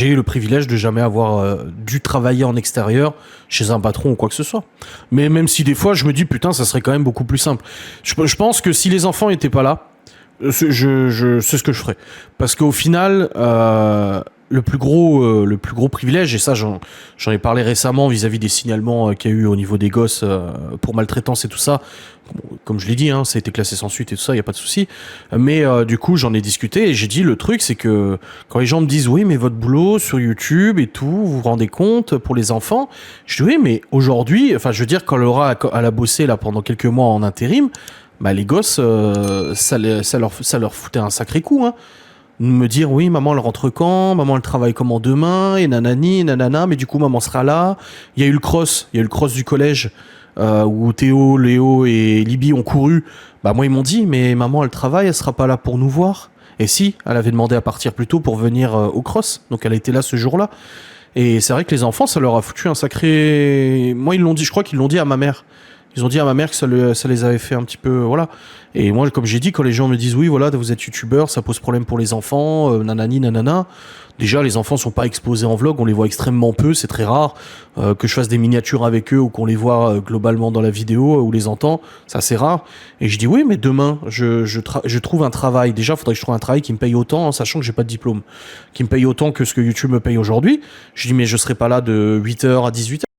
J'ai eu le privilège de jamais avoir dû travailler en extérieur chez un patron ou quoi que ce soit. Mais même si des fois je me dis putain ça serait quand même beaucoup plus simple. Je pense que si les enfants étaient pas là, je sais ce que je ferais. Parce qu'au final, le plus gros privilège, et ça j'en ai parlé récemment vis-à-vis des signalements qu'il y a eu au niveau des gosses pour maltraitance et tout ça. Comme je l'ai dit, hein, ça a été classé sans suite et tout ça, il y a pas de souci. Mais du coup, j'en ai discuté et j'ai dit le truc, c'est que quand les gens me disent oui, mais votre boulot sur YouTube et tout, vous vous rendez compte pour les enfants, je dis oui, mais aujourd'hui, enfin, je veux dire quand Laura elle a bossé là pendant quelques mois en intérim, bah les gosses, ça leur foutait un sacré coup, hein. Me dire oui, maman elle rentre quand, maman elle travaille comment demain, et nanani, nanana, mais du coup maman sera là. Il y a eu le cross du collège où Théo, Léo et Libye ont couru. Bah moi ils m'ont dit mais maman elle travaille, elle sera pas là pour nous voir. Et si, elle avait demandé à partir plus tôt pour venir au cross, donc elle a été là ce jour-là. Et c'est vrai que les enfants, ça leur a foutu un sacré. Moi ils l'ont dit, je crois qu'ils l'ont dit à ma mère. Ils ont dit à ma mère que ça les avait fait un petit peu, voilà. Et moi, comme j'ai dit, quand les gens me disent oui, voilà, vous êtes youtubeur, ça pose problème pour les enfants, nanani, nanana. Déjà, les enfants sont pas exposés en vlog, on les voit extrêmement peu, c'est très rare que je fasse des miniatures avec eux ou qu'on les voit globalement dans la vidéo ou les entend, ça c'est rare. Et je dis oui, mais demain, je trouve un travail. Déjà, il faudrait que je trouve un travail qui me paye autant, en sachant que j'ai pas de diplôme, qui me paye autant que ce que YouTube me paye aujourd'hui. Je dis mais je serai pas là de 8h à 18h.